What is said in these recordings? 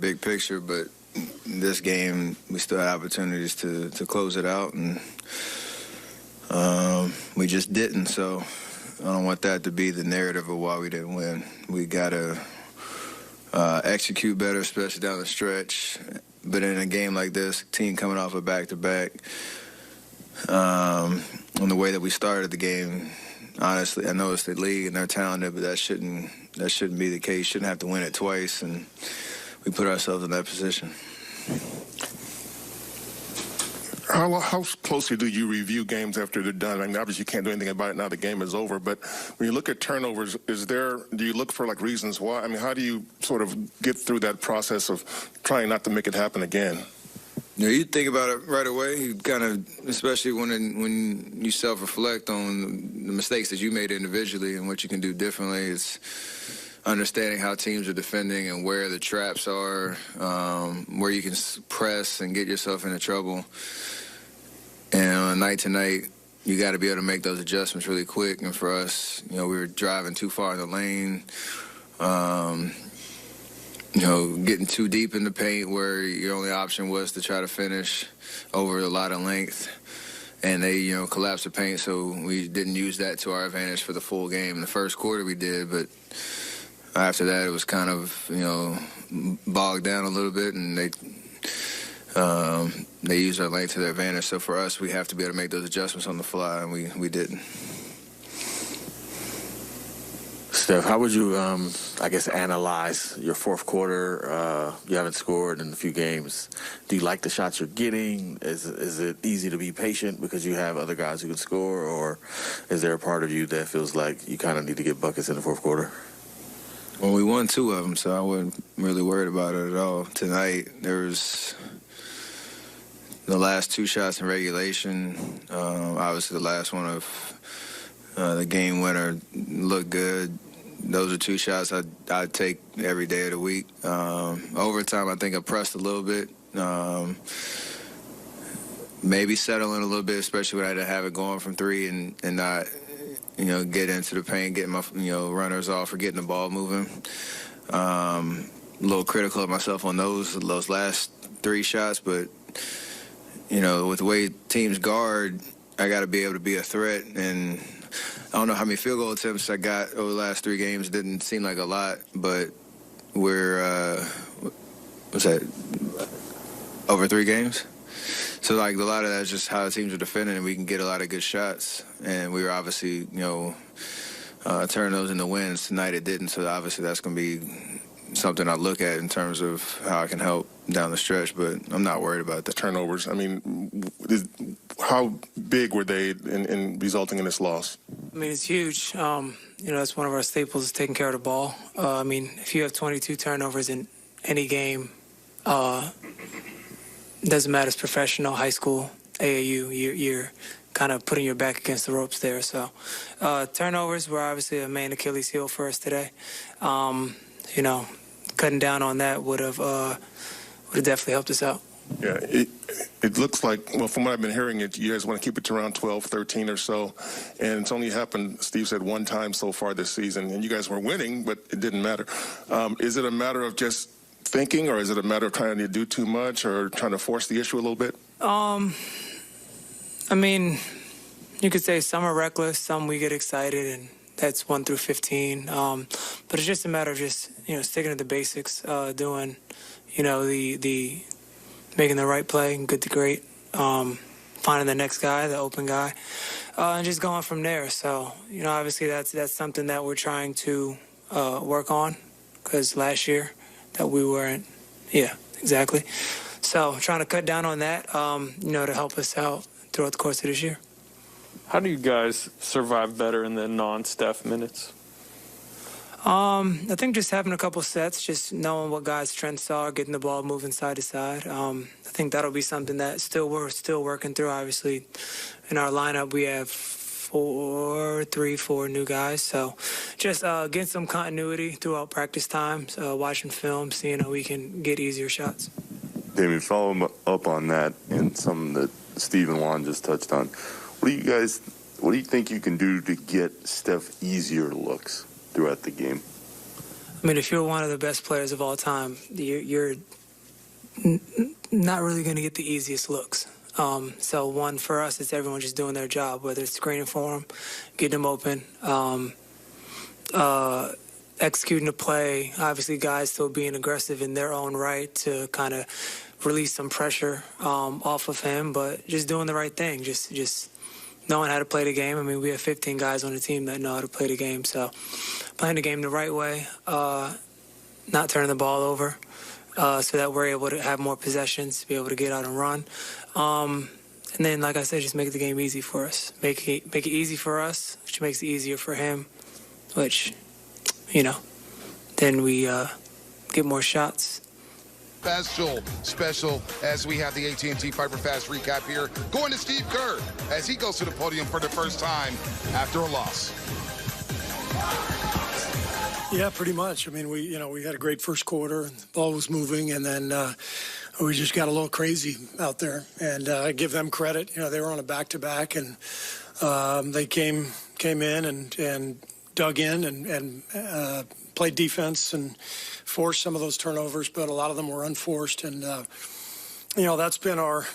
big picture, but this game we still had opportunities to close it out, and we just didn't. So I don't want that to be the narrative of why we didn't win. We got to execute better, especially down the stretch. But in a game like this, team coming off a back-to-back, and the way that we started the game, honestly, I know it's the league and they're talented, but that shouldn't be the case. Shouldn't have to win it twice, and we put ourselves in that position. How closely do you review games after they're done? I mean, obviously you can't do anything about it now the game is over, but when you look at turnovers, do you look for like reasons why? I mean, how do you sort of get through that process of trying not to make it happen again? You know, you think about it right away. You kind of, especially when you self-reflect on the mistakes that you made individually and what you can do differently. It's understanding how teams are defending and where the traps are, where you can press and get yourself into trouble. And on a night-to-night, you got to be able to make those adjustments really quick. And for us, you know, we were driving too far in the lane. You know, getting too deep in the paint where your only option was to try to finish over a lot of length. And they, you know, collapsed the paint, so we didn't use that to our advantage for the full game. In the first quarter we did, but after that it was kind of, you know, bogged down a little bit, and they used our length to their advantage. So for us, we have to be able to make those adjustments on the fly, and we didn't. Steph, how would you, I guess, analyze your fourth quarter? You haven't scored in a few games. Do you like the shots you're getting? Is it easy to be patient because you have other guys who can score, or is there a part of you that feels like you kind of need to get buckets in the fourth quarter? Well, we won 2 of them, so I wasn't really worried about it at all. Tonight, there was the last 2 shots in regulation. Obviously, the last one of the game winner looked good. Those are 2 shots I'd take every day of the week. Overtime, I think I pressed a little bit. Maybe settling a little bit, especially when I didn't have it going from 3 and not, you know, get into the paint, getting my, you know, runners off or getting the ball moving. A little critical of myself on those last 3 shots, but, you know, with the way teams guard, I got to be able to be a threat. And I don't know how many field goal attempts I got over the last 3 games. It didn't seem like a lot, but we're, what's that, over 3 games? So, like, a lot of that's just how the teams are defending, and we can get a lot of good shots. And we were obviously, you know, turning those into wins. Tonight it didn't, so obviously that's going to be something I look at in terms of how I can help down the stretch, but I'm not worried about that. Turnovers, I mean, how big were they in resulting in this loss? I mean, it's huge. You know, that's one of our staples is taking care of the ball. I mean, if you have 22 turnovers in any game, it doesn't matter if it's professional, high school, AAU, you're kind of putting your back against the ropes there. So turnovers were obviously a main Achilles heel for us today. You know, cutting down on that would have definitely helped us out. Yeah, it looks like, well, from what I've been hearing, you guys want to keep it to around 12, 13 or so. And it's only happened, Steve said, 1 time so far this season. And you guys were winning, but it didn't matter. Is it a matter of just thinking, or is it a matter of trying to do too much or trying to force the issue a little bit? I mean, you could say some are reckless, some we get excited, and that's 1 through 15. But it's just a matter of just, you know, sticking to the basics, doing, you know, the making the right play, good to great, finding the next guy, the open guy, and just going from there. So, you know, obviously that's something that we're trying to work on, because last year that we weren't, yeah, exactly. So trying to cut down on that, you know, to help us out throughout the course of this year. How do you guys survive better in the non-Steph minutes? I think just having a couple sets, just knowing what guys' strengths are, getting the ball moving side to side. I think that'll be something that we're still working through. Obviously, in our lineup, we have 4 new guys. So just getting some continuity throughout practice times, watching film, seeing how we can get easier shots. Damien, follow up on that and some that Steve and Juan just touched on. What do you think you can do to get Steph easier looks throughout the game? I I mean, if you're one of the best players of all time, you're not really going to get the easiest looks. So one, for us, it's everyone just doing their job, whether it's screening for them, getting them open, executing the play. Obviously, guys still being aggressive in their own right to kind of release some pressure off of him, but just doing the right thing, just knowing how to play the game. I mean, we have 15 guys on the team that know how to play the game, so playing the game the right way, not turning the ball over, so that we're able to have more possessions, be able to get out and run. And then, like I said, just make the game easy for us. Make it easy for us, which makes it easier for him, which, then we get more shots. Special as we have the AT&T Fiber Fast recap here. Going to Steve Kerr as he goes to the podium for the first time after a loss. Yeah, pretty much. I mean, we had a great first quarter, and the ball was moving, and then we just got a little crazy out there. And I give them credit. They were on a back-to-back, and they came in and dug in and played defense and forced some of those turnovers, but a lot of them were unforced. And that's been our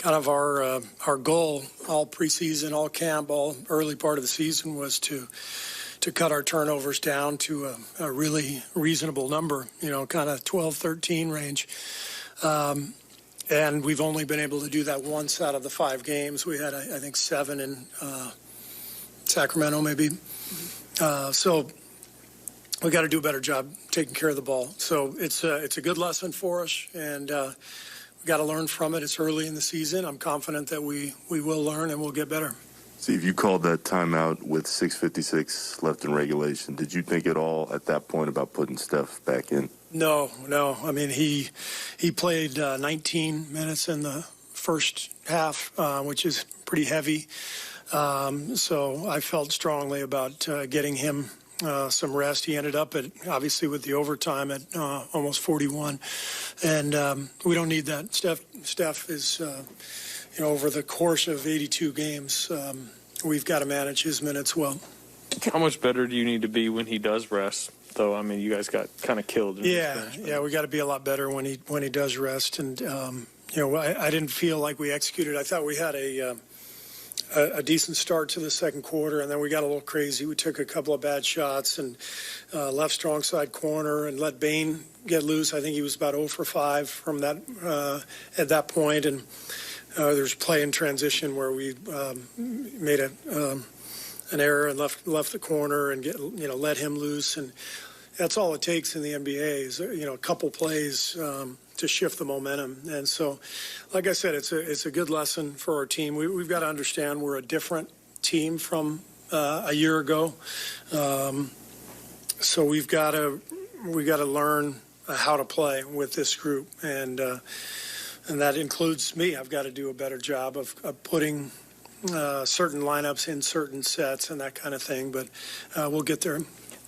goal all preseason, all camp, all early part of the season was to cut our turnovers down to a really reasonable number, kind of 12, 13 range. And we've only been able to do that once out of the 5 games. We had, I think, 7 in Sacramento, maybe. So we got to do a better job taking care of the ball. So it's a good lesson for us, and we got to learn from it. It's early in the season. I'm confident that we will learn and we'll get better. Steve, you called that timeout with 6:56 left in regulation. Did you think at all at that point about putting Steph back in? No. I mean, he played 19 minutes in the first half, which is pretty heavy. So I felt strongly about getting him some rest. He ended up obviously with the overtime at almost 41, and we don't need that. Steph is, over the course of 82 games, we've got to manage his minutes well. How much better do you need to be when he does rest, though? I mean, you guys got kind of killed. Yeah, we got to be a lot better when he does rest. And I didn't feel like we executed. I thought we had a decent start to the second quarter, and then we got a little crazy. We took a couple of bad shots and left strong side corner and let Bain get loose. I think he was about 0 for 5 from that at that point, and there's play in transition where we made an error and left the corner and let him loose, and that's all it takes in the NBA is a couple plays to shift the momentum. And so, like I said, it's a good lesson for our team. We've got to understand we're a different team from a year ago, so we got to learn how to play with this group, and that includes me. I've got to do a better job of putting certain lineups in certain sets and that kind of thing, but we'll get there.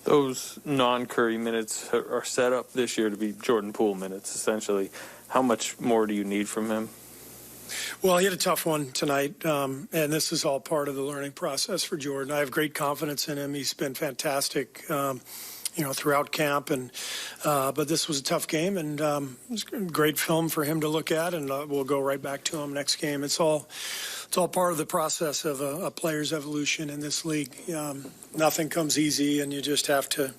Those non-Curry minutes are set up this year to be Jordan Poole minutes, essentially. How much more do you need from him? Well, he had a tough one tonight, and this is all part of the learning process for Jordan. I have great confidence in him. He's been fantastic, throughout camp, and but this was a tough game, and it was great film for him to look at, and we'll go right back to him next game. It's all part of the process of a player's evolution in this league. Nothing comes easy, and you just have to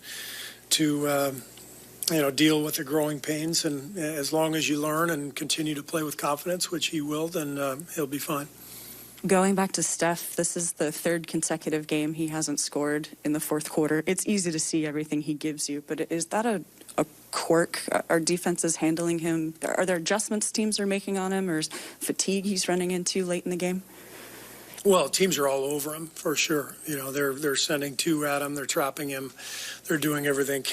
deal with the growing pains. And as long as you learn and continue to play with confidence, which he will, then he'll be fine. Going back to Steph, this is the 3rd consecutive game he hasn't scored in the 4th quarter. It's easy to see everything he gives you, but is that a quirk? Are defenses handling him? Are there adjustments teams are making on him, or fatigue he's running into late in the game? Well, teams are all over him for sure. They're sending 2 at him. They're trapping him. They're doing everything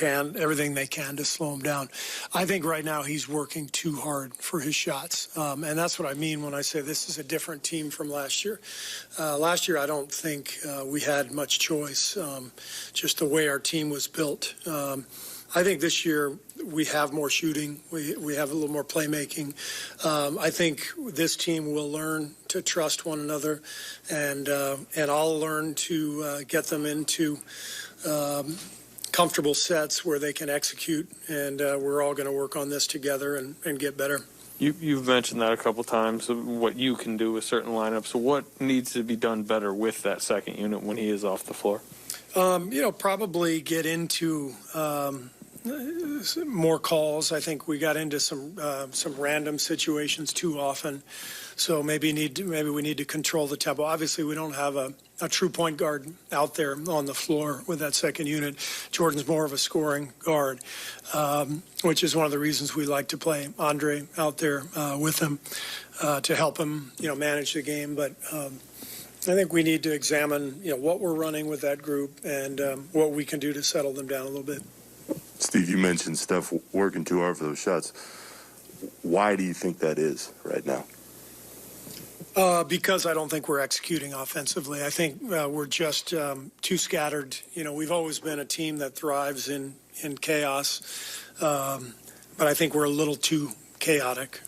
they can to slow him down. I think right now he's working too hard for his shots, and that's what I mean when I say this is a different team from last year. Last year, I don't think we had much choice, just the way our team was built. I think this year we have more shooting. We have a little more playmaking. I think this team will learn to trust one another, and I'll learn to get them into comfortable sets where they can execute, and we're all going to work on this together and get better. You've mentioned that a couple times, what you can do with certain lineups. So what needs to be done better with that second unit when he is off the floor? Probably get into more calls. I think we got into some random situations too often. So maybe we need to control the tempo. Obviously, we don't have a true point guard out there on the floor with that second unit. Jordan's more of a scoring guard, which is one of the reasons we like to play Andre out there with him to help him, manage the game. But I think we need to examine, what we're running with that group and what we can do to settle them down a little bit. Steve, you mentioned Steph working too hard for those shots. Why do you think that is right now? Because I don't think we're executing offensively. I think we're just too scattered. We've always been a team that thrives in chaos, but I think we're a little too chaotic